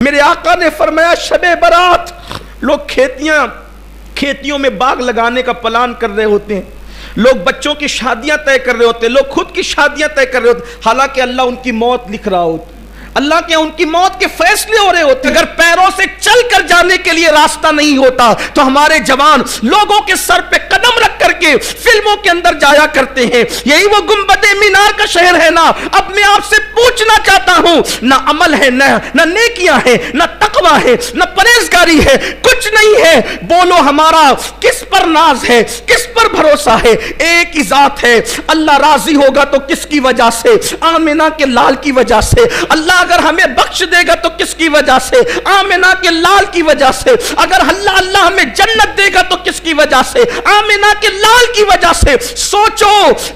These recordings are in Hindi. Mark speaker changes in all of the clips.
Speaker 1: मेरे आका ने फरमाया शबे बारात लोग खेतियों में बाग लगाने का प्लान कर रहे होते हैं, लोग बच्चों की शादियां तय कर रहे होते हैं, लोग खुद की शादियां तय कर रहे होते, हालांकि अल्लाह उनकी मौत लिख रहा होता, अल्लाह के उनकी मौत के फैसले हो रहे होते। अगर पैरों से चल कर जाने के लिए रास्ता नहीं होता तो हमारे जवान लोगों के सर पे कदम रख करके फिल्मों के अंदर जाया करते हैं। यही वो गुंबदे मीनार का शहर है ना। अब मैं आपसे पूछना चाहता हूं, ना अमल है, ना नेकियां है, ना तकवा है, ना परहेजगारी है, कुछ नहीं है। बोलो हमारा किस पर नाज है, किस पर भरोसा है? एक ही जात है। अल्लाह राजी होगा तो किसकी वजह से? आमिना के लाल की वजह से। अल्लाह अगर हमें बख्श देगा तो किसकी वजह से? आमिना के लाल की वजह से। अगर अल्लाह हमें जन्नत देगा तो किसकी वजह से? आमिना के लाल की वजह से। सोचो,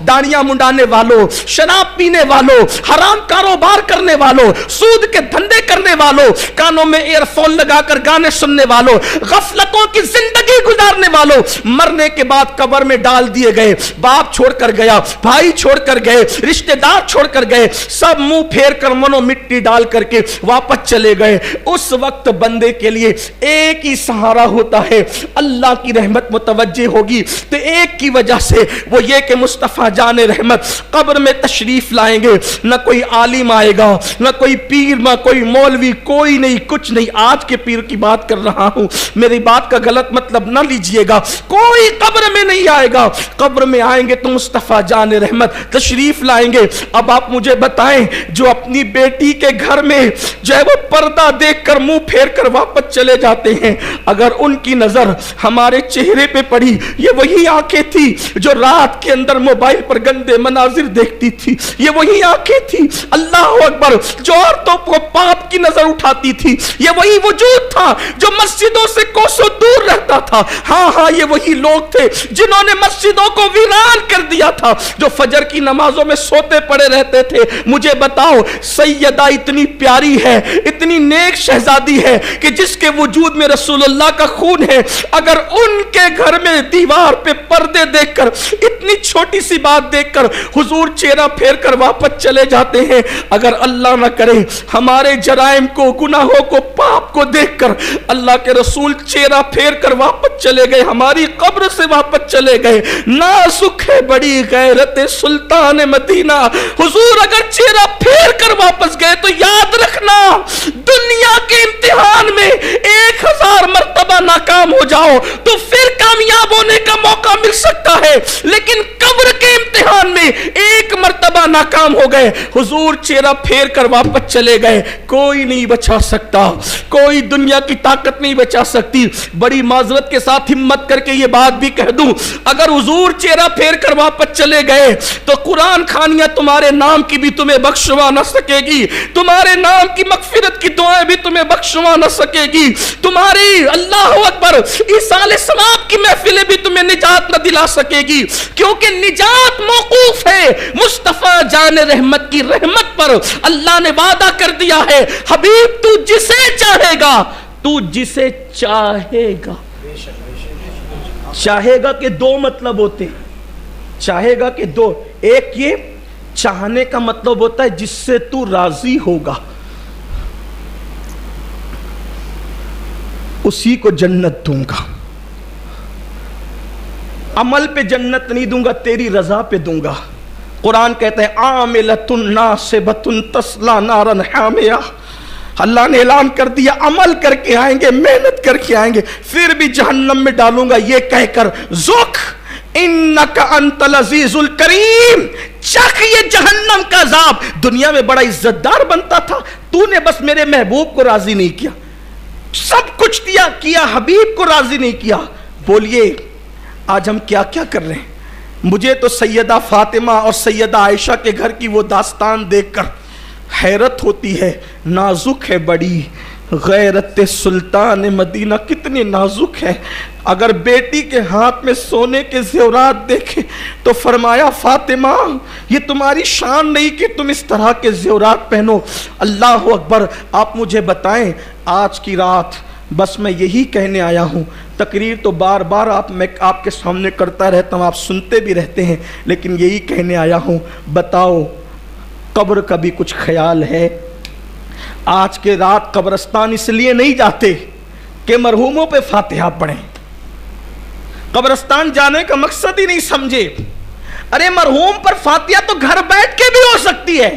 Speaker 1: दाढ़ियां मुंडाने वालों, शराब पीने वालों, हराम कारोबार करने वालों, सूद के धंधे करने वालों, कानों में ईयरफोन लगाकर गाने सुनने वालों, गफलतों की जिंदगी गुजारने वालों, मरने के बाद कब्र में डाल दिए गए, बाप छोड़कर गया, भाई छोड़कर गए, रिश्तेदार छोड़कर गए, सब मुंह फेर कर मनो मिट्टी डाल करके वापस चले गए। उस वक्त बंदे के लिए एक ही सहारा होता है, अल्लाह की रहमत मुतवज्जे होगी तो एक की वजह से वो ये कि मुस्तफा जाने रहमत कब्र में तशरीफ लाएंगे। न कोई आलिम आएगा, न कोई पीर, न कोई मौलवी, कोई नहीं, कुछ नहीं। आज के पीर की बात कर रहा हूं, मेरी बात का गलत मतलब न लीजिएगा। कोई कब्र में नहीं आएगा, कब्र में आएंगे तो मुस्तफा जाने रहमत तशरीफ लाएंगे। अब आप मुझे बताएं, जो अपनी बेटी के घर में जो है वो पर्दा देखकर मुंह फेर कर वापस चले जाते हैं, अगर उनकी नजर हमारे चेहरे पे पड़ी, ये वही आंखें थी जो रात के अंदर मोबाइल पर गंदे मनाजिर देखती थी, ये वही आंखें थी, अल्लाह अकबर, जो औरतों को पाप की नजर उठाती थी, ये वही वजूद था जो मस्जिदों से कोसों दूर रहता था। हाँ, ये वही लोग थे जिन्होंने मस्जिदों को वीरान कर दिया था, जो फजर की नमाजों में सोते पड़े रहते थे। मुझे बताओ, सैयदा इतनी प्यारी है, इतनी नेक शहजादी है कि जिसके वजूद में रसूलुल्लाह का खून है, अगर उनके घर में दीवार पे पर्दे देखकर, इतनी छोटी सी बात देखकर हुजूर चेहरा फेर कर वापस चले जाते हैं, अगर अल्लाह ना करे हमारे जराइम को, गुनाहों को, पाप को देखकर अल्लाह के रसूल चेहरा फेर कर वापस चले गए, हमारी कब्र से वापस चले गए, नाजुक है बड़ी गैरत सुल्तान मदीना, हुजूर अगर चेहरा फेर कर वापस गए तो याद रखना, दुनिया के इम्तिहान में 1000 मर्तबा नाकाम हो जाओ तो फिर कामयाब होने का मौका मिल सकता है, लेकिन कब्र के इम्तिहान में एक मर्तबा नाकाम हो गए, हुजूर चेहरा फेर कर वापस चले गए, कोई नहीं बचा सकता, कोई दुनिया की ताकत नहीं बचा सकती। बड़ी माजरत के साथ हिम्मत करके ये बात भी कह दूं, अगर हुजूर चेहरा फेर कर वापस चले गए तो कुरान खानियां तुम्हारे नाम की भी तुम्हें बख्शवा न सकेगी, तुम्हारे नाम की मगफिरत की दुआएं भी तुम्हें बख्शवा न सकेगी, तुम्हारी अल्लाह अकबर इसाले सवाब की महफिलें भी तुम्हें निजात न दिला सकेगी, क्योंकि निजात मौकूफ है मुस्तफा जाने रहमत की रहमत पर। अल्लाह ने वादा कर दिया है, हबीब तू जिसे चाहेगा, तू जिसे चाहेगा। चाहेगा के दो मतलब होते, चाहेगा के दो, एक ये चाहने का मतलब होता है जिससे तू राजी होगा, उसी को जन्नत दूंगा, अमल पे जन्नत नहीं दूंगा, तेरी रजा पे दूंगा। कुरान कहता है आमिलतुन नासिबतुन तस्ला नारन हामिया, अल्लाह ने ऐलान कर दिया अमल करके आएंगे, मेहनत करके आएंगे, फिर भी जहन्नम में डालूंगा, ये कहकर ज़ुक इन्नका अंतल अज़ीज़ुल करीम, चख ये जहन्नम का अज़ाब। दुनिया में बड़ा इज्जतदार बनता था, तूने बस मेरे महबूब को राजी नहीं किया, सब कुछ दिया किया, हबीब को राजी नहीं किया। बोलिए आज हम क्या क्या कर रहे हैं? मुझे तो सैयदा फातिमा और सैयदा आयशा के घर की वो दास्तान देखकर हैरत होती है, नाजुक है बड़ी गैरत सुल्तान मदीना, कितनी नाजुक है। अगर बेटी के हाथ में सोने के ज़ेवरात देखे तो फरमाया फातिमा ये तुम्हारी शान नहीं कि तुम इस तरह के ज़ेवरात पहनो। अल्लाह अकबर। आप मुझे बताएं, आज की रात बस मैं यही कहने आया हूँ, तकरीर तो बार बार मैं आपके सामने करता रहता हूँ, आप सुनते भी रहते हैं, लेकिन यही कहने आया हूँ, बताओ कब्र का भी कुछ ख्याल है? आज के रात कब्रिस्तान इसलिए नहीं जाते कि मरहूमों पे फातिहा पढ़ें। कब्रिस्तान जाने का मकसद ही नहीं समझे। अरे मरहूम पर फातिहा तो घर बैठ के भी हो सकती है।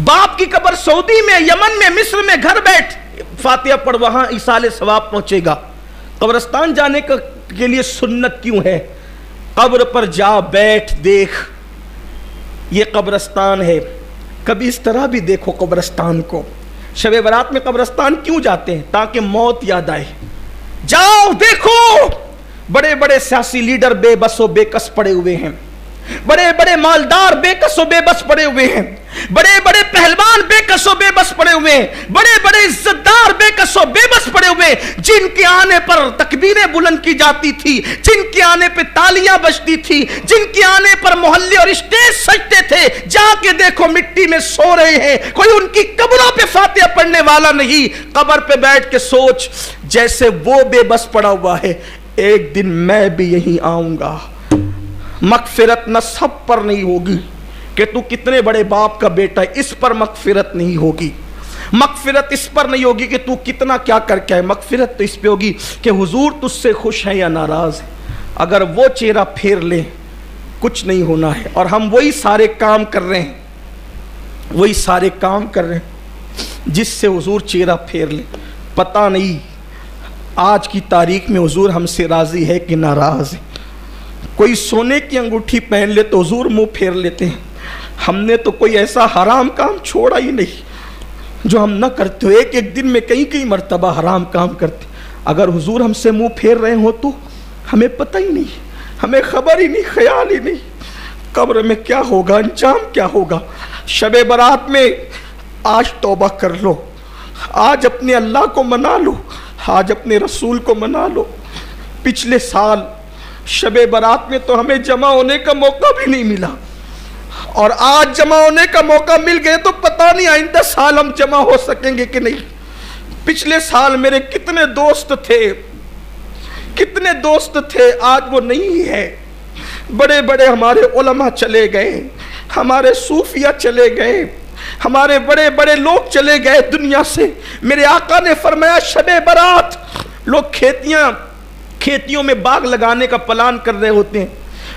Speaker 1: बाप की कब्र सऊदी में, यमन में, मिस्र में घर बैठ फातिहा पढ़, वहां इसाले सवाब पहुंचेगा। कब्रिस्तान जाने के लिए सुन्नत क्यों है? कब्र पर जा बैठ, देख ये कब्रिस्तान है। कभी इस तरह भी देखो कब्रिस्तान को। शब बारात में कब्रिस्तान क्यों जाते हैं? ताकि मौत याद आए। जाओ देखो, बड़े बड़े सियासी लीडर बेबसो बेकस पड़े हुए हैं, बड़े बड़े मालदार बेकसो बेबस पड़े हुए हैं, बड़े बड़े पहलवान बेकसो बेबस पड़े हुए हैं, बड़े बड़े इज्जतदार बेकसो बेबस पड़े हुए, जिनके आने पर तकबीरें बुलंद की जाती थी, जिनके आने पे तालियां बजती थी, जिनके आने पर मोहल्ले और स्टेज सजते थे। जाके देखो मिट्टी में सो रहे हैं, कोई उनकी कब्रों पे फातिहा पढ़ने वाला नहीं। कब्र पे बैठ के सोच, जैसे वो बेबस पड़ा हुआ है, एक दिन मैं भी यहीं आऊंगा। मगफिरत न सब पर नहीं होगी कि तू कितने बड़े बाप का बेटा है, इस पर मगफिरत नहीं होगी। मगफिरत इस पर नहीं होगी कि तू कितना क्या करके है। मगफिरत तो इस पे होगी कि हुजूर तुझसे खुश है या नाराज है। अगर वो चेहरा फेर ले, कुछ नहीं होना है। और हम वही सारे काम कर रहे हैं, वही सारे काम कर रहे हैं जिससे हुजूर चेहरा फेर ले। पता नहीं आज की तारीख में हुजूर हमसे राजी है कि नाराज है। कोई सोने की अंगूठी पहन ले तो हुजूर मुंह फेर लेते हैं। हमने तो कोई ऐसा हराम काम छोड़ा ही नहीं जो हम न करते हो। एक एक दिन में कई कई मर्तबा हराम काम करते। अगर हुजूर हमसे मुंह फेर रहे हो तो हमें पता ही नहीं, हमें खबर ही नहीं, ख्याल ही नहीं कब्र में क्या होगा, अंजाम क्या होगा। शबे बारात में आज तौबा कर लो, आज अपने अल्लाह को मना लो, आज अपने रसूल को मना लो। पिछले साल शबे बारात में तो हमें जमा होने का मौका भी नहीं मिला, और आज जमा होने का मौका मिल गए तो पता नहीं आइंदा साल हम जमा हो सकेंगे कि नहीं। पिछले साल मेरे कितने दोस्त थे, कितने दोस्त थे, आज वो नहीं है। बड़े बड़े हमारे उलमा चले गए, हमारे सूफिया चले गए, हमारे बड़े बड़े लोग चले गए दुनिया से। मेरे आका ने फरमाया शबे बारात लोग खेतियों में बाग लगाने का प्लान कर रहे होते हैं,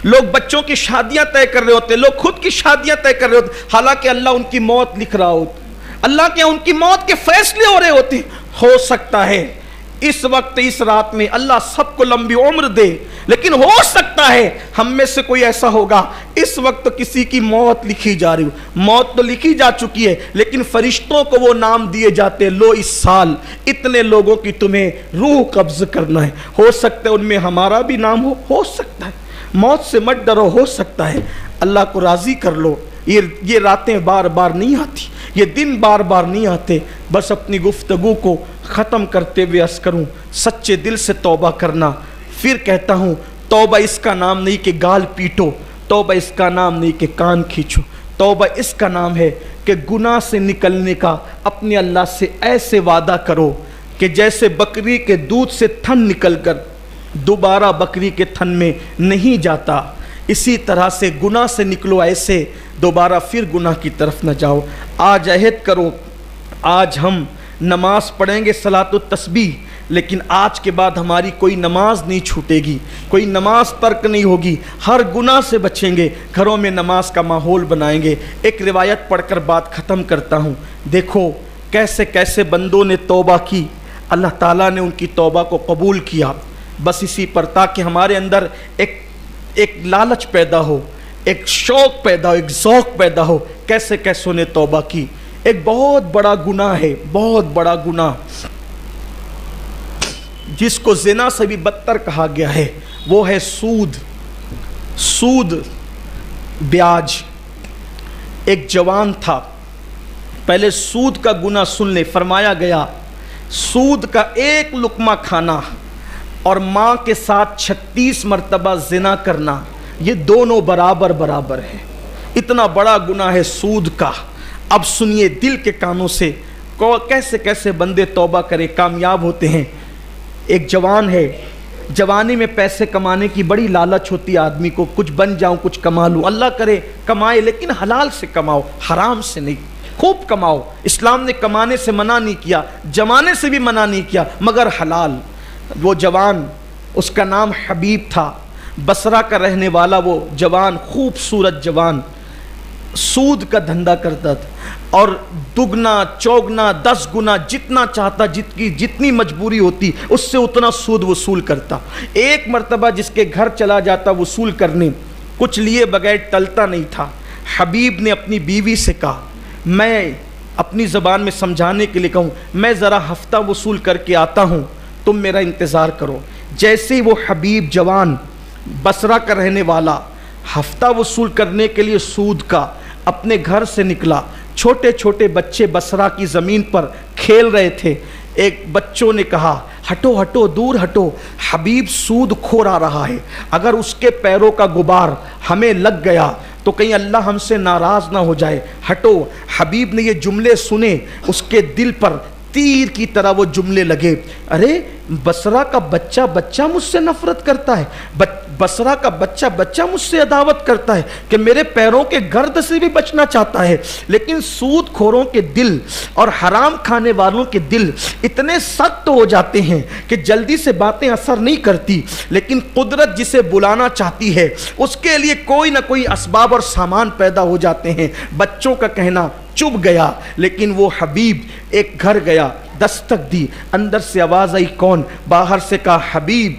Speaker 1: लोग बच्चों की शादियां तय कर रहे होते हैं, लोग खुद की शादियां तय कर रहे होते हैं। हालांकि अल्लाह उनकी मौत लिख रहा होता, अल्लाह के उनकी मौत के फैसले हो रहे होते हैं। हो सकता है इस वक्त, इस रात में अल्लाह सबको लंबी उम्र दे, लेकिन हो सकता है हम में से कोई ऐसा होगा इस वक्त तो किसी की मौत लिखी जा रही हो। मौत तो लिखी जा चुकी है, लेकिन फरिश्तों को वो नाम दिए जाते हैं, लो इस साल इतने लोगों की तुम्हें रूह कब्ज करना है। हो सकता है उनमें हमारा भी नाम हो सकता है। मौत से मत डरो, हो सकता है अल्लाह को राजी कर लो। ये रातें बार बार नहीं आती, ये दिन बार बार नहीं आते। बस अपनी गुफ्तगू को ख़त्म करते हुए अर्ज़ करूँ, सच्चे दिल से तौबा करना। फिर कहता हूँ, तौबा इसका नाम नहीं कि गाल पीटो, तौबा इसका नाम नहीं कि कान खींचो, तौबा इसका नाम है कि गुनाह से निकलने का अपने अल्लाह से ऐसे वादा करो कि जैसे बकरी के दूध से थन निकलकर दोबारा बकरी के थन में नहीं जाता, इसी तरह से गुनाह से निकलो, ऐसे दोबारा फिर गुनाह की तरफ न जाओ। आज अहद करो, आज हम नमाज पढ़ेंगे सलातुत तस्बीह, लेकिन आज के बाद हमारी कोई नमाज नहीं छूटेगी, कोई नमाज तर्क नहीं होगी, हर गुनाह से बचेंगे, घरों में नमाज का माहौल बनाएंगे। एक रिवायत पढ़कर बात ख़त्म करता हूँ। देखो कैसे कैसे बंदों ने तौबा की, अल्लाह ताला ने उनकी तौबा को कबूल किया। बस इसी पर, ताकि हमारे अंदर एक लालच पैदा हो, एक शौक़ पैदा हो, एक ज़ौक़ पैदा हो। कैसे कैसे ने तौबा की। एक बहुत बड़ा गुनाह है, बहुत बड़ा गुनाह, जिसको ज़िना से भी बदतर कहा गया है, वो है सूद, ब्याज। एक जवान था, पहले सूद का गुनाह सुन ले। फरमाया गया, सूद का एक लुकमा खाना और माँ के साथ 36 मरतबा ज़िना करना, ये दोनों बराबर बराबर है। इतना बड़ा गुनाह है सूद का। अब सुनिए दिल के कानों से, कैसे कैसे बंदे तौबा करें, कामयाब होते हैं। एक जवान है, जवानी में पैसे कमाने की बड़ी लालच होती है आदमी को, कुछ बन जाऊं, कुछ कमा लूं। अल्लाह करे कमाए, लेकिन हलाल से कमाओ, हराम से नहीं। खूब कमाओ। इस्लाम ने कमाने से मना नहीं किया, जमाने से भी मना नहीं किया, मगर हलाल। वो जवान, उसका नाम हबीब था, बसरा का रहने वाला वो जवान, खूबसूरत जवान, सूद का धंधा करता था और दुगना चौगना 10 गुना जितना चाहता, जितनी मजबूरी होती उससे उतना सूद वसूल करता। एक मर्तबा जिसके घर चला जाता वसूल करने, कुछ लिए बगैर टलता नहीं था। हबीब ने अपनी बीवी से कहा, मैं अपनी ज़बान में समझाने के लिए कहूँ, मैं ज़रा हफ्ता वसूल करके आता हूँ, तुम मेरा इंतज़ार करो। जैसे ही वो हबीब जवान, बसरा का रहने वाला, हफ्ता वसूल करने के लिए सूद का अपने घर से निकला, छोटे छोटे बच्चे बसरा की ज़मीन पर खेल रहे थे। एक बच्चों ने कहा, हटो हटो, दूर हटो, हबीब सूद खोर आ रहा है, अगर उसके पैरों का गुबार हमें लग गया तो कहीं अल्लाह हमसे नाराज़ ना हो जाए, हटो। हबीब ने ये जुमले सुने, उसके दिल पर तीर की तरह वो जुमले लगे, अरे बसरा का बच्चा मुझसे नफरत करता है, बसरा का बच्चा मुझसे अदावत करता है कि मेरे पैरों के गर्द से भी बचना चाहता है। लेकिन सूद खोरों के दिल और हराम खाने वालों के दिल इतने सख्त हो जाते हैं कि जल्दी से बातें असर नहीं करती, लेकिन कुदरत जिसे बुलाना चाहती है उसके लिए कोई ना कोई असबाब और सामान पैदा हो जाते हैं। बच्चों का कहना चुभ गया, लेकिन वो हबीब एक घर गया, दस्तक दी, अंदर से आवाज़ आई, कौन? बाहर से कहा, हबीब।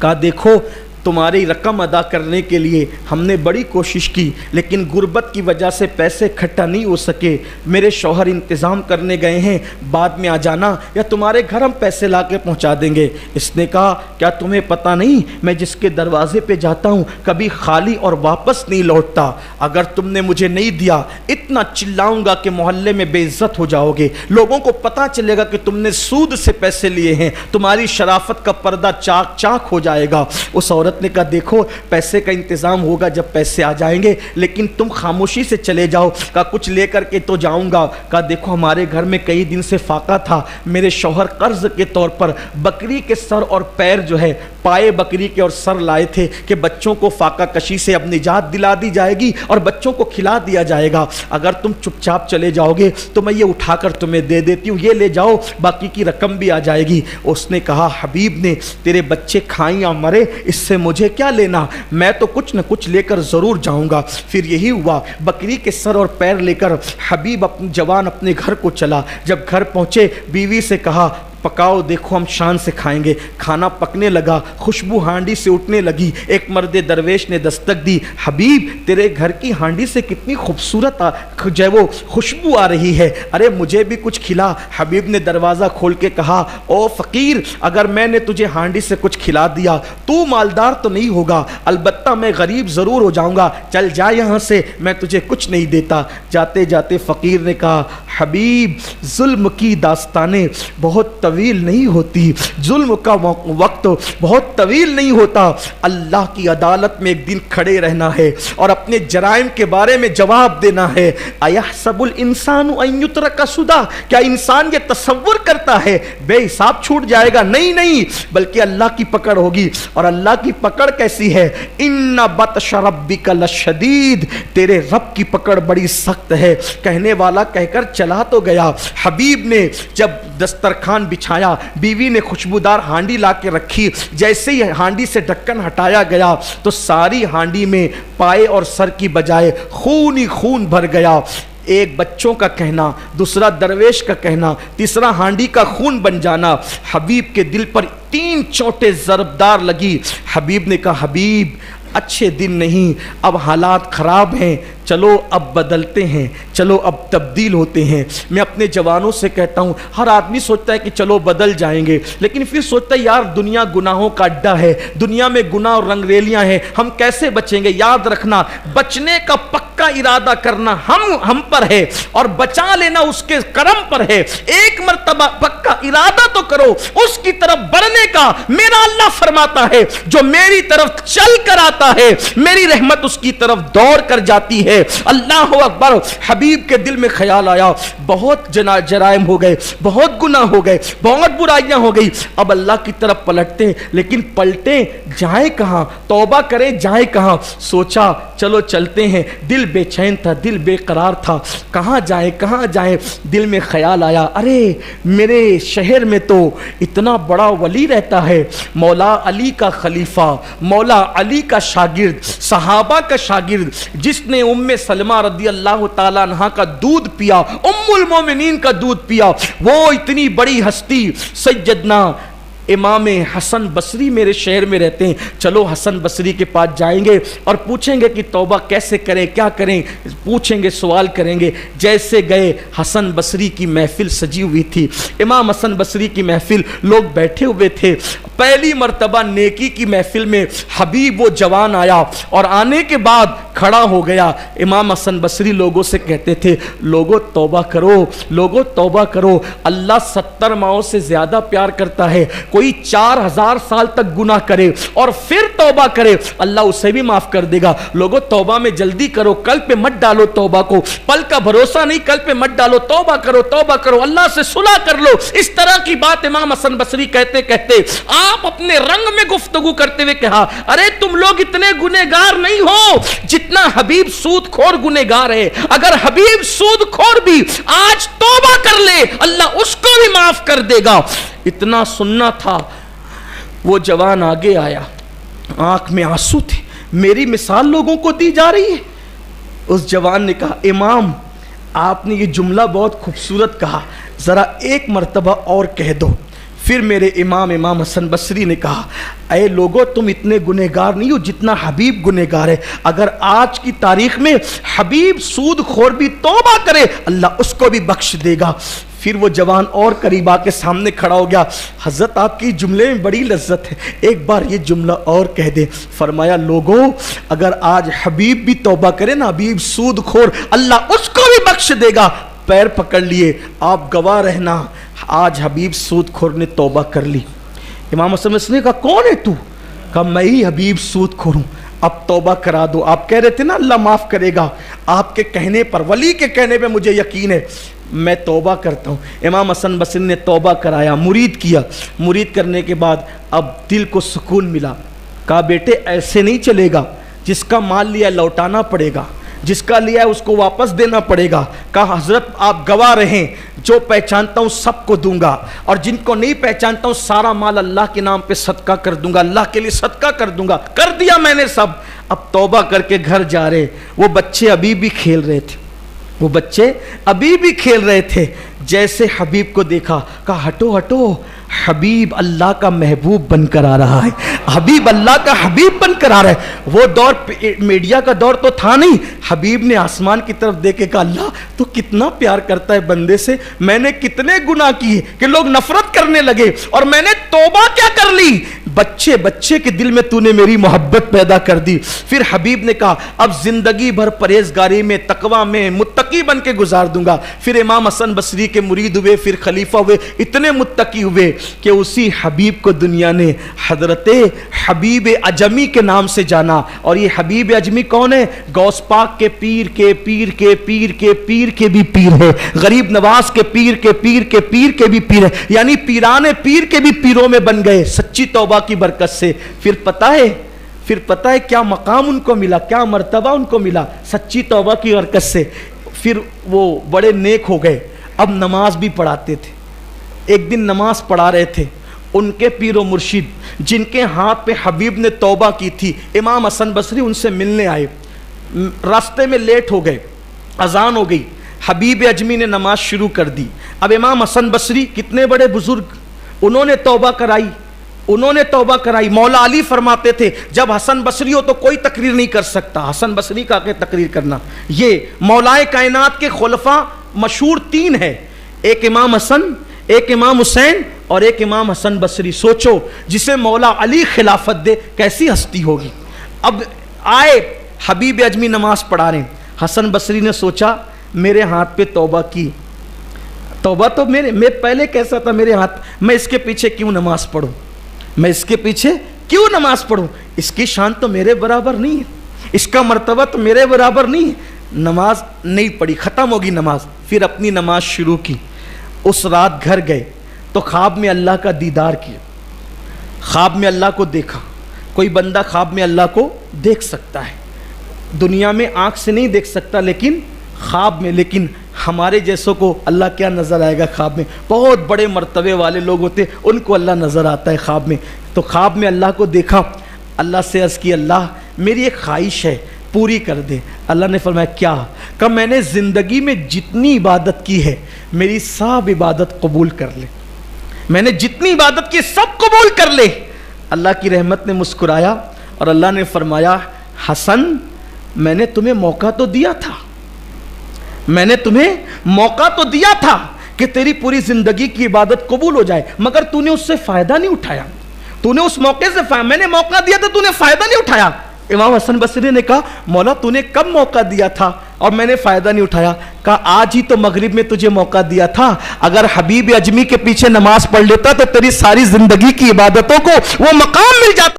Speaker 1: कहा, देखो तुम्हारी रकम अदा करने के लिए हमने बड़ी कोशिश की, लेकिन गुर्बत की वजह से पैसे इकट्ठा नहीं हो सके, मेरे शौहर इंतज़ाम करने गए हैं, बाद में आ जाना या तुम्हारे घर हम पैसे ला के पहुँचा देंगे। इसने कहा, क्या तुम्हें पता नहीं मैं जिसके दरवाजे पे जाता हूँ कभी खाली और वापस नहीं लौटता, अगर तुमने मुझे नहीं दिया इतना चिल्लाऊंगा कि मोहल्ले में बेइज्जत हो जाओगे, लोगों को पता चलेगा कि तुमने सूद से पैसे लिए हैं, तुम्हारी शराफत का पर्दा चाक चाक हो जाएगा। उस औरत ने कहा, देखो पैसे का इंतजाम होगा जब पैसे आ जाएंगे, लेकिन तुम खामोशी से चले जाओ। कहा, कुछ लेकर के तो जाऊंगा। कहा, देखो हमारे घर में कई दिन से फाका था, मेरे शौहर कर्ज के तौर पर बकरी के सर और पैर जो है, पाए बकरी के और सर लाए थे कि बच्चों को फाका कशी से अब निजात दिला दी जाएगी और बच्चों को खिला दिया जाएगा, अगर तुम चुपचाप चले जाओगे तो मैं ये उठाकर तुम्हें दे देती हूँ, ये ले जाओ, बाकी की रकम भी आ जाएगी। उसने कहा, हबीब ने, तेरे बच्चे खाएं या मरे इससे मुझे क्या लेना, मैं तो कुछ न कुछ लेकर ज़रूर जाऊंगा। फिर यही हुआ, बकरी के सर और पैर लेकर हबीब अपने जवान अपने घर को चला। जब घर पहुँचे बीवी से कहा, पकाओ, देखो हम शान से खाएंगे। खाना पकने लगा, खुशबू हांडी से उठने लगी। एक मर्द दरवेश ने दस्तक दी, हबीब तेरे घर की हांडी से कितनी खूबसूरत जो है वो खुशबू आ रही है, अरे मुझे भी कुछ खिला। हबीब ने दरवाज़ा खोल के कहा, ओ फ़कीर, अगर मैंने तुझे हांडी से कुछ खिला दिया तू मालदार तो नहीं होगा, अलबत्ता मैं गरीब ज़रूर हो जाऊँगा, चल जा यहाँ से, मैं तुझे कुछ नहीं देता। जाते जाते फ़कीर ने कहा, हबीब जुल्म की दास्तानें बहुत तवील नहीं होती, जुल्म का वक्त बहुत तवील नहीं होता, अल्लाह की अदालत में एक दिन खड़े रहना है और अपने जराइम के बारे में जवाब देना है। अयहसबुल इंसानु अन युत्रका सुदा, क्या इंसान ये तसव्वुर करता है बेहिसाब छूट जाएगा? नहीं नहीं, बल्कि अल्लाह की पकड़ होगी। और अल्लाह की पकड़ कैसी है? इन्ना बतश रब्बिका लशदीद, तेरे रब की पकड़ बड़ी सख्त है। कहने वाला कहकर चला तो गया। हबीब ने जब दस्तरखान बिछाया, बीवी ने खुशबूदार हांडी ला के रखी, जैसे ही हांडी से ढक्कन हटाया गया तो सारी हांडी में पाए और सर की बजाय खून ही खून भर गया। एक बच्चों का कहना, दूसरा दरवेश का कहना, तीसरा हांडी का खून बन जाना। हबीब के दिल पर 3 चोटें ज़रबदार लगी। हबीब ने कहा, हबीब अच्छे दिन नहीं, अब हालात ख़राब हैं, चलो अब बदलते हैं, चलो अब तब्दील होते हैं। मैं अपने जवानों से कहता हूँ, हर आदमी सोचता है कि चलो बदल जाएंगे, लेकिन फिर सोचता है यार दुनिया गुनाहों का अड्डा है, दुनिया में गुनाह और रंगरेलियाँ हैं, हम कैसे बचेंगे? याद रखना, बचने का पक्का इरादा करना हम पर है और बचा लेना उसके करम पर है। एक मर्तबा पक्का इरादा तो करो, उसकी तरफ बढ़ने का। मेरा अल्लाह फरमाता है, जो मेरी तरफ चल कर आता है मेरी रहमत उसकी तरफ दौड़ कर जाती है। अल्लाह अकबर। हबीब के दिल में ख्याल आया, बहुत जराइम हो गए, बहुत गुनाह हो गए, बहुत बुराइयां हो गई, अब अल्लाह की तरफ पलटते, लेकिन पलटे जाए कहां, तौबा करें जाए कहां। सोचा चलो चलते हैं, दिल बेचैन था, दिल बेकरार था, कहाँ जाए कहाँ जाए। दिल में ख्याल आया, अरे मेरे शहर में तो इतना बड़ा वली रहता है, मौला अली का खलीफा, मौला अली का शागिर्द, सहाबा का शागिर्द, जिसने उम्मे सलमा रदी अल्लाह ताला अन्हा का दूध पिया, उम्मुल मोमिनीन का दूध पिया, वो इतनी बड़ी हस्ती सैयदना इमाम हसन बसरी मेरे शहर में रहते हैं। चलो हसन बसरी के पास जाएंगे और पूछेंगे कि तौबा कैसे करें, क्या करें, पूछेंगे, सवाल करेंगे। जैसे गए, हसन बसरी की महफिल सजी हुई थी, इमाम हसन बसरी की महफिल, लोग बैठे हुए थे। पहली मर्तबा नेकी की महफिल में हबीब वो जवान आया और आने के बाद खड़ा हो गया। इमाम हसन बसरी लोगों से कहते थे, लोगों तौबा करो, लोगों तौबा करो, अल्लाह 70 माओं से ज्यादा प्यार करता है। कोई 4000 साल तक गुनाह करे और फिर तौबा करे, अल्लाह उसे भी माफ कर देगा। लोगों तौबा में जल्दी करो, कल पे मत डालो तौबा को, पल का भरोसा नहीं, कल पे मत डालो, तौबा करो, तौबा करो, अल्लाह से सुलह कर लो। इस तरह की बात इमाम हसन बसरी कहते कहते आप अपने रंग में गुफ्तगू करते हुए कहा, अरे तुम लोग इतने गुनहगार नहीं हो जितना हबीब सूदखोर गुनहगार है। अगर हबीब सूदखोर भी आज तौबा कर ले, अल्लाह उसको भी माफ कर देगा। इतना सुनना था। वो जवान आगे आया, आंख में आंसू थे, मेरी मिसाल लोगों को दी जा रही है। उस जवान ने कहा, इमाम आपने ये जुमला बहुत खूबसूरत कहा, जरा एक मर्तबा और कह दो। फिर मेरे इमाम हसन बसरी ने कहा, अरे लोगों तुम इतने गुनहगार नहीं हो जितना हबीब गुनहगार है। अगर आज की तारीख में हबीब सूदखोर भी तौबा करे, अल्लाह उसको भी बख्श देगा। फिर वो जवान और करीब आके सामने खड़ा हो गया, हज़रत आपकी जुमले में बड़ी लज्जत है, एक बार ये जुमला और कह दे। फरमाया, लोगों अगर आज हबीब भी तौबा करे ना, हबीब सूदखोर, अल्लाह उसको भी बख्श देगा। पैर पकड़ लिए, आप गवाह रहना, आज हबीब सूदखोर ने तौबा कर ली। इमाम हसन बसरी ने कहा, कौन है तू? कहा, मैं ही हबीब सूदखोर हूँ, अब तौबा करा दो। आप कह रहे थे ना अल्लाह माफ़ करेगा, आपके कहने पर, वली के कहने पे मुझे यकीन है, मैं तौबा करता हूँ। इमाम हसन बसरी ने तौबा कराया, मुरीद किया। मुरीद करने के बाद अब दिल को सुकून मिला। कहा, बेटे ऐसे नहीं चलेगा, जिसका माल लिया लौटाना पड़ेगा, जिसका लिया है उसको वापस देना पड़ेगा। कहा, हजरत आप गवाह रहें, जो पहचानता हूँ सबको दूंगा और जिनको नहीं पहचानता हूँ सारा माल अल्लाह के नाम पे सदका कर दूंगा, अल्लाह के लिए सदका कर दूंगा। कर दिया मैंने सब। अब तौबा करके घर जा रहे, वो बच्चे अभी भी खेल रहे थे, वो बच्चे अभी भी खेल रहे थे। जैसे हबीब को देखा, कहा, हटो हटो, हबीब अल्लाह का महबूब बनकर आ रहा है, हबीब अल्लाह का हबीब बनकर आ रहा है। वो दौर मीडिया का दौर तो था नहीं। हबीब ने आसमान की तरफ देखे, कहा, अल्लाह तो कितना प्यार करता है बंदे से, मैंने कितने गुनाह किए कि लोग नफरत करने लगे और मैंने तौबा क्या कर ली, बच्चे बच्चे के दिल में तूने मेरी मोहब्बत पैदा कर दी। फिर हबीब ने कहा, अब जिंदगी भर परहेजगारी में, तकवा में मुत्तकी बन के गुजार दूंगा। फिर इमाम हसन बसरी के मुरीद हुए, फिर खलीफा हुए, इतने मुत्तकी हुए कि उसी हबीब को दुनिया ने हजरते हबीब अजमी के नाम से जाना। और ये हबीब अजमी कौन है? गौस पाक के पीर के पीर के पीर के पीर के भी पीर है, गरीब नवाज के पीर के पीर के पीर के भी पीर है, यानी पीराने पीर के भी पीरों में बन गए सच्ची तौबा की बरकत से। फिर पता है क्या मकाम उनको मिला, क्या मर्तबा उनको मिला सच्ची तौबा की बरकत से। फिर वो बड़े नेक हो गए, अब नमाज भी पढ़ाते थे। एक दिन नमाज पढ़ा रहे थे, उनके पीरो मुर्शिद जिनके हाथ पे हबीब ने तौबा की थी, इमाम हसन बसरी उनसे मिलने आए। रास्ते में लेट हो गए, अजान हो गई, हबीब अजमी ने नमाज शुरू कर दी। अब इमाम हसन बसरी कितने बड़े बुजुर्ग, उन्होंने तौबा कराई। मौला अली फरमाते थे, जब हसन बसरी हो तो कोई तकरीर नहीं कर सकता, हसन बसरी का के तकरीर करना। ये मौलाए कायनात के खुलफा मशहूर 3 है, एक इमाम हसन, एक इमाम हुसैन और एक इमाम हसन बसरी। सोचो जिसे मौला अली खिलाफत दे कैसी हस्ती होगी। अब आए हबीब अजमी नमाज पढ़ा रहे, हसन बसरी ने सोचा मेरे हाथ पे तौबा की, तौबा तो मैं पहले कैसा था मेरे हाथ, मैं इसके पीछे क्यों नमाज पढ़ूं, मैं इसके पीछे क्यों नमाज पढ़ूं, इसकी शान तो मेरे बराबर नहीं है, इसका मर्तबा तो मेरे बराबर नहीं है। नमाज नहीं पढ़ी, ख़त्म होगी नमाज। फिर अपनी नमाज शुरू की। उस रात घर गए तो ख्वाब में अल्लाह का दीदार किया, ख्वाब में अल्लाह को देखा। कोई बंदा ख्वाब में अल्लाह को देख सकता है, दुनिया में आंख से नहीं देख सकता, लेकिन ख्वाब में। लेकिन हमारे जैसों को अल्लाह क्या नज़र आएगा ख्वाब में? बहुत बड़े मर्तबे वाले लोग होते, उनको अल्लाह नज़र आता है ख्वाब में। तो ख्वाब में अल्लाह को देखा, अल्लाह से अर्ज़ की, अल्लाह मेरी एक ख्वाहिश है, पूरी कर दे। अल्लाह ने फरमाया क्या? कहा मैंने ज़िंदगी में जितनी इबादत की है मेरी सब इबादत कबूल कर ले, मैंने जितनी इबादत की सब कबूल कर ले। अल्लाह की रहमत ने मुस्कुराया और अल्लाह ने फरमाया, हसन मैंने तुम्हें मौका तो दिया था, मैंने तुम्हें मौका तो दिया था कि तेरी पूरी जिंदगी की इबादत कबूल हो जाए, मगर तूने उससे फायदा नहीं उठाया, तूने उस मौके से मैंने मौका दिया था, तूने फायदा नहीं उठाया। इमाम हसन बसरी ने कहा, मौला तूने कब मौका दिया था और मैंने फायदा नहीं उठाया? कहा आज ही तो मगरिब में तुझे मौका दिया था, अगर हबीब अजमी के पीछे नमाज पढ़ लेता तो तेरी सारी जिंदगी की इबादतों को वो मकाम मिल जाता।